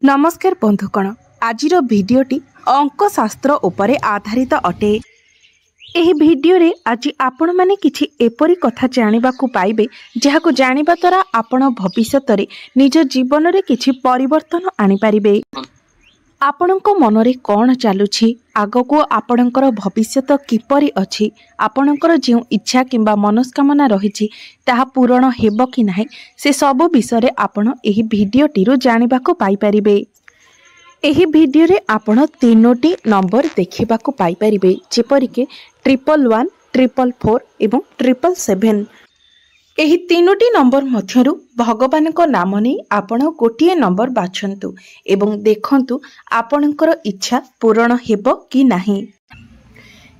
नमस्कार बंधुगण, आजिर भिडियोटी अंकशास्त्र उपरे आधारित अटे। एही भिडियो रे आज आपण माने किछि एपरी कथा जानिबाकु पाइबे जहाकु जानिबा द्वारा आपण भविष्यत रे निज जीवन रे किछि परिवर्तन आनि पारिबे। आपणको मनरे कौन चलुछि, आगको आपणकर भविष्यत किपरि अछि, आपणकर जो इच्छा किंबा मनस्कामना रहिछि ताहा पूरण हेबो कि नाही, से सब विषय आपण एही भिडियोटी रु जानिबाकु पाइ परिबे। एही भिडियो रे आपण तीनोटी नंबर देखिबाकु पाइ परिबे, जेपरि के 111, 444 एवं 777। एही तीनोटी नंबर मध्यरु भगवान को नाम नहीं आपण गोटे नंबर बाछंतु एवं देखंतु आपणकर इच्छा पूर्ण हेबो कि नाही।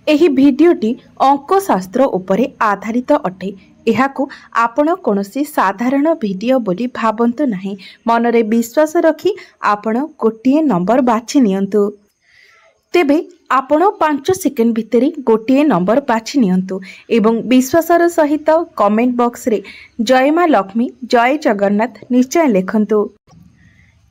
एही भिडियोटी अंकशास्त्र उपरे आधारित अटे। एहाकु आपण कोनोसी साधारण भिडियो बोली भाबंतु नाही। मनरे विश्वास रखी आपण गोटे नंबर बाछि नियंतु। तेबे आपण 5 सेकेंड भितरे गोटे नंबर बाछि नियंतु एवं विश्वासर सहित कमेंट बॉक्स रे जय मां लक्ष्मी, जय जगन्नाथ निश्चय लिखंतु।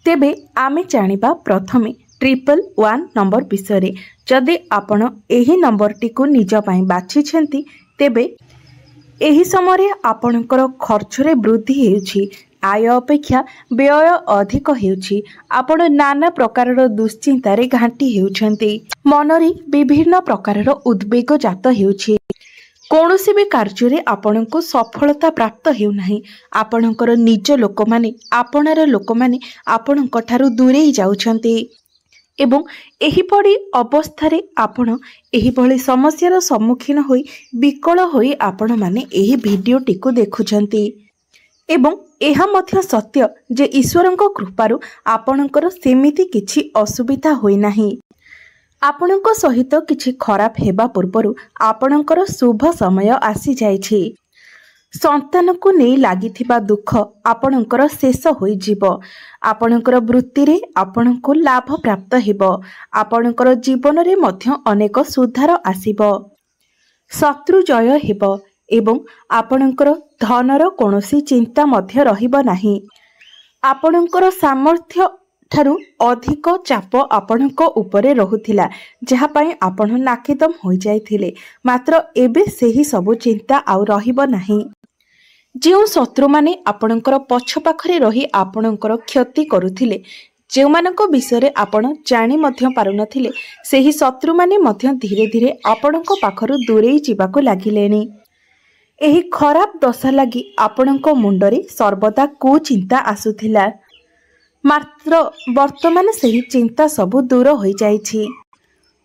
तेबे आमे जानिबा प्रथमे 111 नंबर विषय। जदि आपण एही नंबरटी को निज पई बाछिछंती तेबे एही समय आपणकर खर्च रे वृद्धि हेउछि, आय अपेक्षा व्यय अधिक हेउछि, आपण नाना प्रकारर दुश्चिंतारे घांटी हेउछंती, मनरे विभिन्न प्रकारर उद्वेग जात हेउछि, कौनसी भी कार्य रे आपणको सफलता प्राप्त हेउ नाही, आपणकर निज लोक माने आपणर लोक माने आपणक ठारू दूरेई जाउछंती एवं एही पड़ी अवस्थारे आपण एही भली समस्यार सम्मुखीन होई विकल होई आपण माने एही भिडियोटी को देखुछंती एवं एहा मध्य सत्य जे ईश्वरंको कृपारु आपणकर सेमिति किछि असुविधा होई नाही। आपणको सहित किछि खराब हेबा पूर्वरु आपणकर शुभ समय आसी जाइछि। संतान को नहीं लागिथिबा दुख आपणकर शेष होई जिवो, आपणकर वृत्ति रे आपणको लाभ प्राप्त हेबो, आपणकर जीवन रे मध्य अनेक सुधार आसीबो, शत्रु जय हेबो एवं आपणकर धनर कोनोसी चिंता मध्य रहिबो नाही। आपणकर सामर्थ्य ठारू अधिक चाप आपणको उपरे रहुथिला, जहा पई आपण नाकेदम होई जायथिले, मात्र एबे सेही सब चिंता आउ रहिबो नाही। जो शत्रु माने आपणकर पछ पाखरे रही आपणकर क्षति करुथिले, जे मानको विषय आपण जानि मध्य पारुनथिले, सेही शत्रु माने मध्य धीरे धीरे आपणको पाखरु दूरेई जिबाको लागिलेनी। एही खराब दशा लगी आपणको मुंडरे सर्वदा को चिंता आसुथिला, मात्र वर्तमान सेही चिंता सबु दूर होई जाइछि।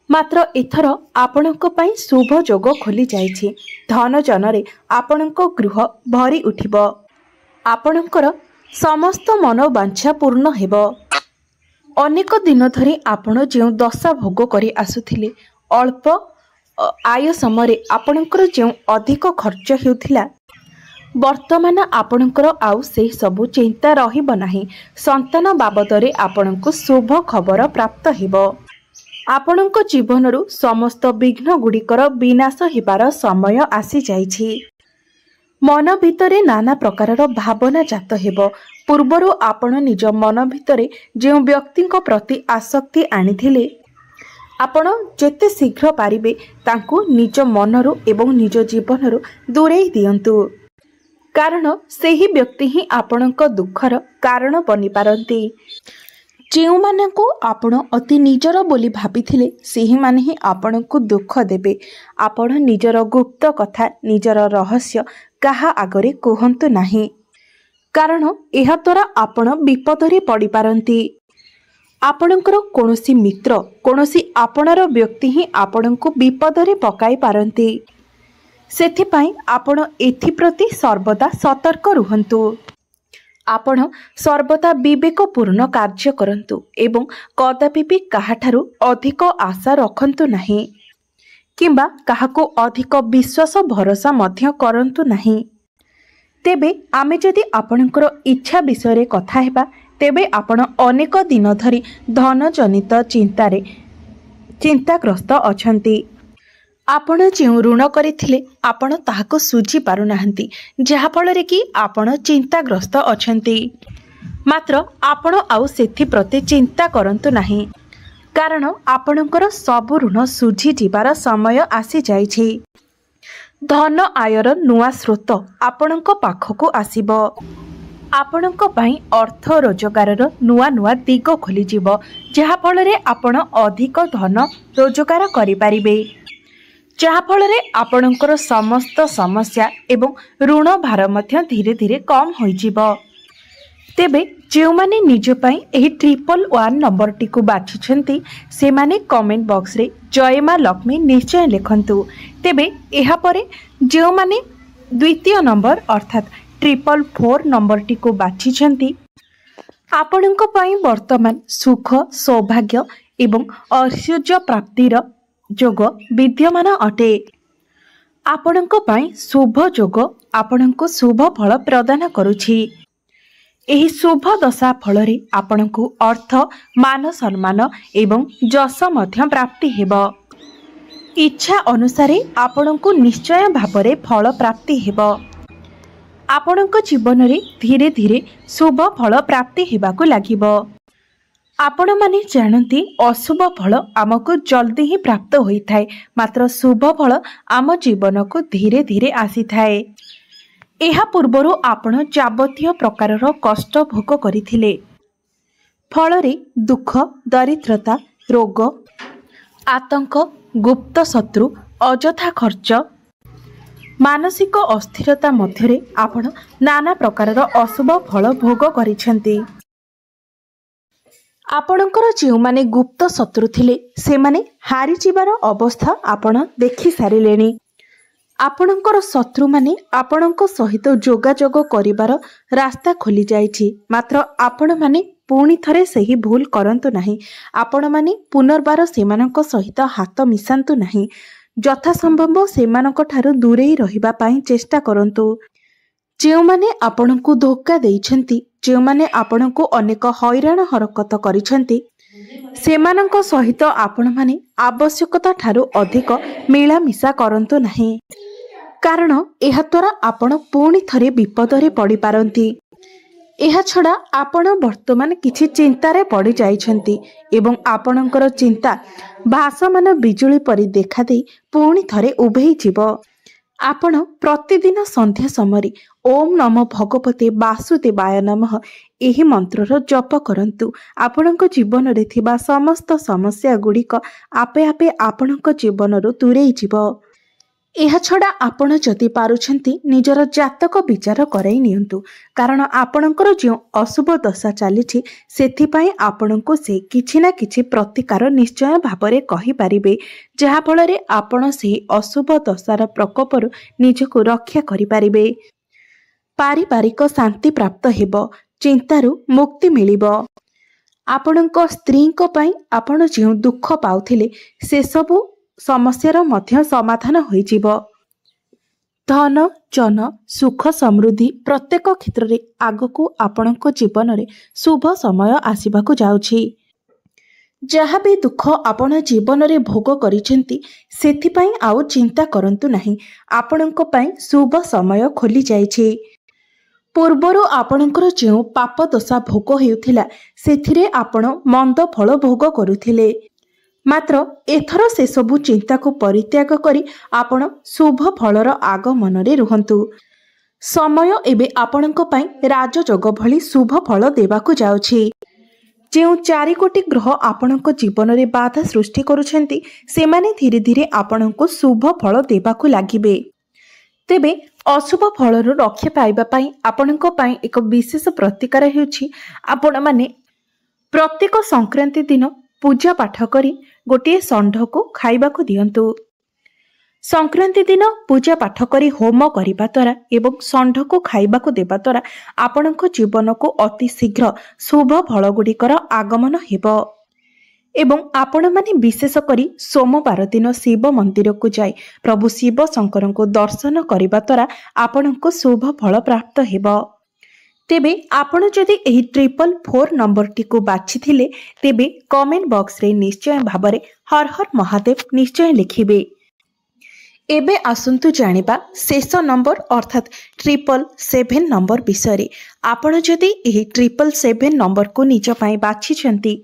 मात्र एथर आपणको पई शुभ जोग खोली जाइछि, धन जनरे आपणको गृह भरी उठिबो, आपणकर समस्त मनोवांछा पूर्ण हेबो। अनेक दिन धरि आपण जे दशा भोग करी आसुथिले, अल्प आय समय आपणकर जे अधिक खर्च हेउथिला, वर्तमान आपणकर आउ से सबु चिंता रहिबो नाही। संतान बाबदरे आपणको शुभ खबर प्राप्त हेबो, आपणको जीवनरु समस्त विघ्न गुड़िकर विनाश हेबार समय आसी जाइछि। मन भितरे नाना प्रकारर भावना जात हेबो। पूर्वरु आपण निज मन भितरे जे व्यक्तिंको प्रति आसक्ति आनिथिले, आपण जेते शीघ्र पारिबे तांकु निज मनरु एवं निज जीवनरु दूरेई दियंतु, कारण सेही व्यक्ति ही आपणको दुखर कारण बनि पारंती। जेउ मानकु आपण अति निजर बोली भाबिथिले, सेही माने ही आपणको दुख देबे। आपण निजर गुप्त कथा, निजर रहस्य काहा आगरे कहंतु नाही, कारण एहा द्वारा आपण विपदरे पड़ी पारंती। आपणकर कोनोसी मित्र, कोनोसी आपणर व्यक्ति ही आपणको विपदरे पकाई पारंती। सेथिपाई आपण एथि प्रति सर्वदा सतर्क रुहंतु। आपण सर्वदा विवेकपूर्ण कार्य करंतु एवं कदापि भी काहाठारू अधिक आशा रखंतु नाही, किंबा काहाको अधिक विश्वास भरोसा मध्य करंतु नाही। तेबे आमे जदि आपणकर इच्छा विषय कथा हेबा, तेबे आपण अनेक दिन धरी धन जनित चिंताग्रस्त अछंती। आपण जो ऋण करथिले आपण ताहाको सुझी पारु नाहंती, जहा फल रे कि आपण चिंताग्रस्त अछंती। मात्र आपण आउ सेथि प्रति चिंता करंतु नाही, कारण आपणकर सब ऋण सुझी जिबार समय आसी जाइछि। धन आयर नुआ स्रोत आपणक पाखकु आसिबो। आपणक पई अर्थ रोजगारर नुआ नुआ दिग खोली जिवो, जहा फलरे आपण अधिक धन रोजगार करि परिबे, जहा फलरे आपणकर समस्त समस्या एवं ऋण भार मध्य धीरे धीरे कम होई जिवो। तेबे जो माने निज पई एही 111 नंबर टी को बाछिछंती से माने कमेंट बॉक्स रे जय मां लक्ष्मी निश्चय लिखंतु। तेबे एहा परे जो माने द्वितीय नंबर अर्थात 444 नंबर टी को बाछिछंती आपणक पई वर्तमान सुख सौभाग्य एवं ऐश्वर्य प्राप्तिर जोग विद्यमान अटे। आपणक पई शुभ जोग आपणको शुभ फल प्रदान करुछि। एही शुभ दशा फलरे आपणको अर्थ मान सम्मान एवं जस मध्य प्राप्ति हेबो। इच्छा अनुसारे आपणको निश्चय भावरे फल प्राप्ति हेबो। आपणको जीवन रे धीरे धीरे शुभ फल प्राप्ति हेबाकु लागिबो। आपण माने जानती अशुभ फल आमको जल्दी ही प्राप्त होई थाए, मात्र शुभ फल आम जीवन को धीरे धीरे आसी थाए। एहा पूर्वरु आपण जाबतीय प्रकारर कष्ट भोग करिथिले, फलरे दुख दरिद्रता रोग आतंक गुप्त शत्रु अजथा खर्च मानसिक अस्थिरता मध्यरे आपण नाना प्रकारर अशुभ फल भोग करिसेंती। आपणकर जो माने गुप्त शत्रु थिले से माने हारि जिबार अवस्था आपण देखि सारिलेनी। आपणकर शत्रु माने आपणक सहित जोगाजोग करिबार रास्ता खोली जाइछि, मात्र आपण माने पुणी थरे सही भूल करंतु नाही। आपण माने पुनर्बार सेमानक सहित हाथ मिसांतु नाही। यथा संभव सेमानक ठारू दूरेई रहिबा पई चेष्टा करंतु। जो माने आपणको धोखा देइछंती, जो माने आपणको अनेक हैरान हरकत करिछंती, सेमानक सहित आपण माने आवश्यकता ठारू अधिक मिलामिशा करंतु नाही, कारण एहा द्वारा आपण पुणी थरे विपदरे पड़ी पारंती। एहा छड़ा आपण वर्तमान किछि चिंतारे पड़ी जाइछंती एवं आपणकर चिंता भासमान बिजुली परि देखा दे पुणी थरे उभेई जिवो। आपण प्रतिदिन संध्या समय ओम नमो भगवते वासुदेवाय नमः एही मंत्रर जप करंतु। आपणक जीवन रे थिबा समस्त समस्या गुड़िक आपे आपे आपणक जीवनरु दूरेई जिवो। एहा छड़ा आपण जदि पारुछंती निजर जातक विचार कराई नियंतु, कारण आपणकर जो अशुभ दशा चलीछि सेथि पई आपणको से किछि ना किछि प्रतिकार निश्चय भावरे कहि पारिबे, जहा फलरे आपण से अशुभ दशार प्रकोपरु निजको रक्षा करि पारिबे। पारिवारिक शांति प्राप्त हेबो, चिंतारु मुक्ति मिलिबो। आपणक स्त्रीको पई आपण जो दुख पाउथिले से सबु समस्यार मध्य समाधान होई जिवो। धन जन सुख समृद्धि प्रत्येक क्षेत्र रे आगको आपणको जीवन रे शुभ समय आसीबाकु जाउछि। जहाँ भी दुख आपण जीवन रे भोग करिसेंती सेथि पई आउ चिंता करंतु नाही। आपणको पई शुभ समय खोली जाइछि। पूर्वरु आपणकर जो पाप दशा भोग हेउथिला सेथिरे आपण मंद फल भोग करुथिले, मात्र एथर से सबु चिंता को परित्याग करी आपण शुभ फलर आगमन रे रुहंतु। समय एबे आपणक पई राजयोग भली शुभ फल देबाकु जाउछि। जो 4 कोटी ग्रह आपणक जीवन रे बाधा सृष्टि करुछंती सेमाने धीरे धीरे आपणक शुभ फल देबाकु लागिबे। तेबे अशुभ फलर रक्षा पाइबा पई आपणक पई एक विशेष प्रतिकार हेउछि आपण माने प्रत्येक संक्रांति दिन पूजा पाठ करी गोटे षंढ को खाइबा को दियंतु। संक्रांति दिन पूजा पाठ करी होम करिबा द्वारा एवं षंढ को खाइबा को देबा द्वारा आपणक जीवन को अति शीघ्र शुभ फल गुड़िकर आगमन हेबो। एवं आपण माने विशेष करी सोमवार दिन शिव मंदिर को जाय प्रभु शिव शंकर को दर्शन करिबा द्वारा आपणक शुभ फल प्राप्त हेबो। तेबे आपण जदि एही 444 नंबर टी को बाछि थिले तेबे कमेंट बॉक्स रे निश्चय भाबरे हर हर महादेव निश्चय लिखिबे। एबे आसंतु जानिबा शेष नंबर अर्थात 777 नंबर विषय। आपण जदि एही 777 नंबर को निज पाई बाछिछंती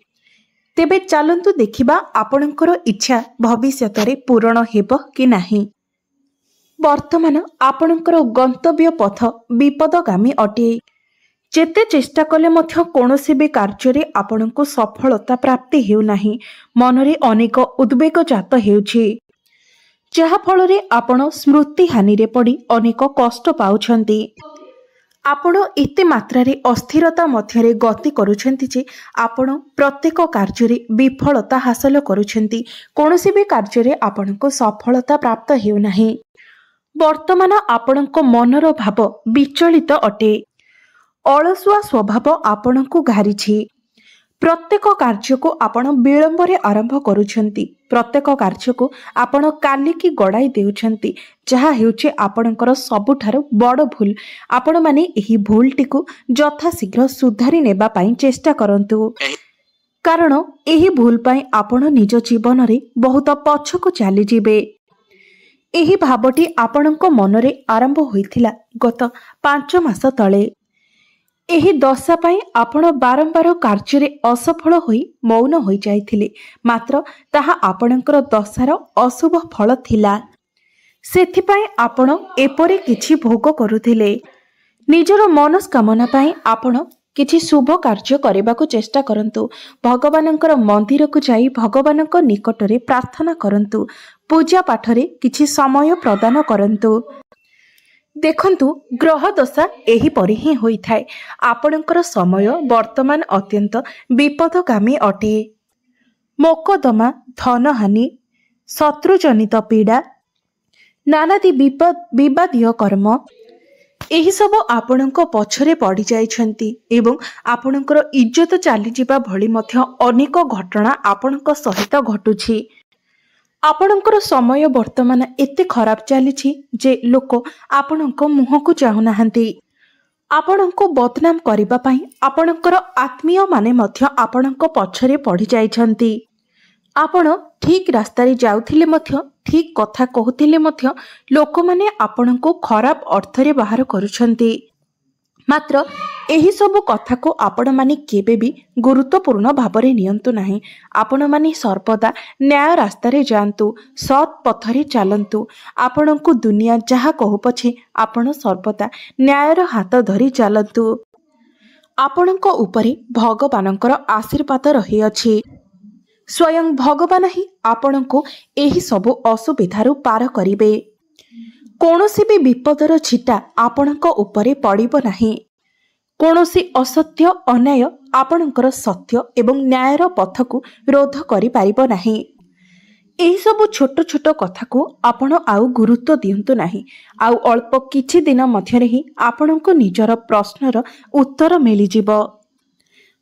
तेबे चलंतु देखिबा आपणकर इच्छा भविष्यत रे पूरण हेब कि नाही। वर्तमान आपणकर गंतव्य पथ विपदगामी अटे। जेते चेष्टा कले मध्य कोनोसी भी कार्य रे आपणको सफलता प्राप्ति हेउ नाही। मनरे अनेक उद्वेग जात हेउछि, जहा फल रे आपण स्मृति हानि रे पड़ी अनेक कष्ट पाउछंती। आपण एते मात्रा रे अस्थिरता मध्यरे गति करूछंती जे आपण प्रत्येक कार्य रे विफलता हासिल करूछंती। कोनोसी भी कार्य रे आपणको सफलता प्राप्त हेउ नाही। वर्तमान आपणको मनर भाव विचलित अटे। अलसुआ स्वभाव आपणको घारिछि। प्रत्येक कार्य को आपण विलंब रे आरंभ करूछंती। प्रत्येक कार्य को आपण काली की गड़ाई देउछंती, जहा हेउछि आपणकर सबुठारु बड़ भूल। आपण माने एही भूलटी को यथाशीघ्र सुधारी नेबा पई चेष्टा करंतु, कारण एही भूल पई आपण निज जीवन रे बहुत पछको चली जिबे। एही भावटी आपणको मनरे आरंभ होइथिला गत 5 मास तळे। एही दशा पाई आपण बारंबार कार्य रे असफल होई मौन होई जाइथिले, मात्र ताहा आपणकर दशार अशुभ फल थिला। सेथिपाई आपण एपरे किछि भोग करुथिले। निजर मनस्कामना पाई आपण किछि शुभ कार्य करिबाकु चेष्टा करंतु। भगवानंकर मंदिर को जाई भगवानंक निकटरे प्रार्थना करंतु। पूजा पाठरे किछि समय प्रदान करंतु। देखंतु ग्रह दशा एही परि ही होई थाए। आपणकर समय वर्तमान अत्यंत विपदगामी अटे। मोकदमा, धनहानि, शत्रुजनित पीड़ा, नानादी विवादीय कर्म एही सब आपणक पछरे पड़ी जाइछंती एवं आपणकर इज्जत चली जिबा भली मध्य अनेक घटना आपणक सहित घटुछि। आपणकर समय वर्तमान एते खराब चलीछि जे लोक आपणक मुह को चाहु नाहंती। आपणको बदनाम करिबा पई आपणकर आत्मीय माने मध्य आपणक पछरे पड़ी जाइछंती। आपण ठीक रास्ता रे जाउथिले मध्य, ठीक कथा कहूथिले मध्य लोक माने आपणको खराब अर्थ रे बाहर करूछंती। मात्र एही सब कथा को आपण माने केबे भी गुरुत्वपूर्ण भाबरे नियंतु नाही। आपण माने सर्वदा न्याय रास्ता रे जानतु, सत् पथरे चलंतु। आपणको दुनिया जहा कहू पछे आपण सर्वदा न्यायर हाथ धरी चलंतु। आपणको उपरे भगवानंकर आशीर्वाद रही अछि। स्वयं भगवान ही आपणको एही सब असुविधारु पार करिवे। कोनोसी भी विपदर छिटा आपणको उपरे पड़िबो नाही। कोनोसी असत्य अन्याय आपणकर सत्य एवं न्यायर पथ को रोध करि पारिबो नाही। एही सब छोट छोट कथा को आपण आउ गुरुत्व दियंतु नाही। आउ अल्प किछि दिन मध्यरे ही आपणको निजर प्रश्नर उत्तर मिली जिवो।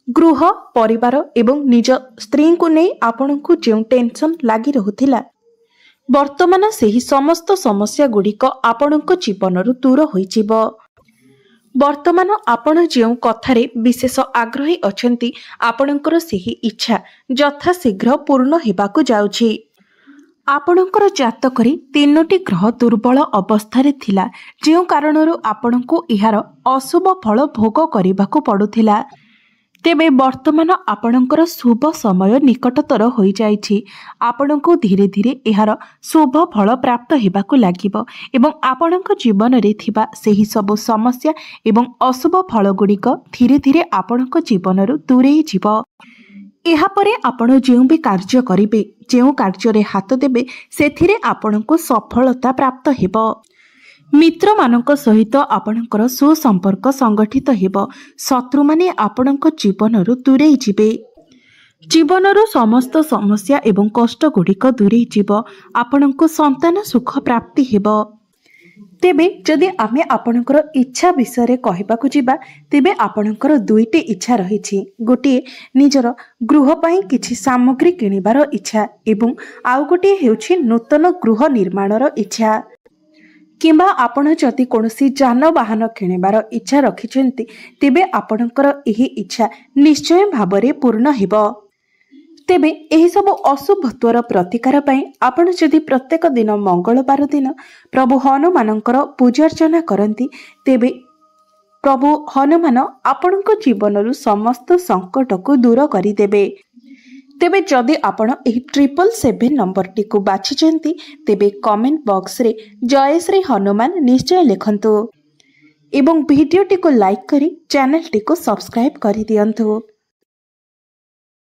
गृह, परिवार एवं निज स्त्री को नहीं आपणको जो टेंशन लगी रहुथिला, वर्तमान सेही समस्त समस्या गुड़िक आपणको जीवनरु दूर होई जिवो। वर्तमान आपण जो कथारे विशेष आग्रही अछंती, आपणकर सेही इच्छा यथाशीघ्र पूर्ण हेबाकु जाउछि। आपणकर जातकरी 3टी ग्रह दुर्बल अवस्थारे थिला, जो कारणरु आपणको इहार अशुभ फल भोग करिबाकु पडुथिला। तेबे वर्तमान आपणकर शुभ समय निकटतर होई जाइछि। आपणको धीरे धीरे एहार शुभ फल प्राप्त हेबाकु लागिबो एवं आपणक जीवन रे थिबा सेही सब समस्या एवं अशुभ फल गुड़िक धीरे धीरे आपणक जीवनरु दूरेई जिवो। एहा परे आपण जेउ भी कार्य करिवे, जेउ कार्य रे हाथ देबे, सेथिरे आपणको सफलता प्राप्त हेबो। मित्र मानक सहित आपणकर सुसंपर्क संगठित हेबो। शत्रु माने आपणक जीवनरु दूरेई जिवे। जीवनरु समस्त समस्या एवं कष्ट गुड़िक दूरेई जिवो। आपणको संतान सुख प्राप्ति हेबो। तेबे जदि आमे आपणकर इच्छा विषय रे कहिबाकु जिबा, तेबे आपणकर 2टी इच्छा रहिछि। गोटे निजर गृह पई किछि सामग्री किनिबार इच्छा एवं आउ गोटे हेउछि नूतन गृह निर्माणर इच्छा। किंबा आपण जदि कोनोसी जानवाहन किनिबार इच्छा रखिछन्ति, तेबे आपणकर एही इच्छा निश्चय भाबरे पूर्ण हेबो। ତେବେ ଏହି ସବୁ ଅଶୁଭତ୍ୱର ପ୍ରତିକାର ପାଇଁ ଆପଣ ଯଦି ପ୍ରତ୍ୟେକ ଦିନ ମଙ୍ଗଳବାର ଦିନ ପ୍ରଭୁ ହନୁମାନଙ୍କର ପୂଜାର୍ଚ୍ଚନା କରନ୍ତି ତେବେ ପ୍ରଭୁ ହନୁମାନ ଆପଣଙ୍କ ଜୀବନରୁ ସମସ୍ତ ସଙ୍କଟକୁ ଦୂର କରିଦେବେ। ତେବେ ଯଦି ଆପଣ ଏହି 777 ନମ୍ବରଟିକୁ ବାଛିଛନ୍ତି ତେବେ କମେଣ୍ଟ ବକ୍ସରେ ଜୟ ଶ୍ରୀ ହନୁମାନ ନିଶ୍ଚୟ ଲେଖନ୍ତୁ ଏବଂ ଭିଡ଼ିଓଟିକୁ ଲାଇକ୍ କରି ଚ୍ୟାନେଲଟିକୁ ସବସ୍କ୍ରାଇବ୍ କରିଦିଅନ୍ତୁ।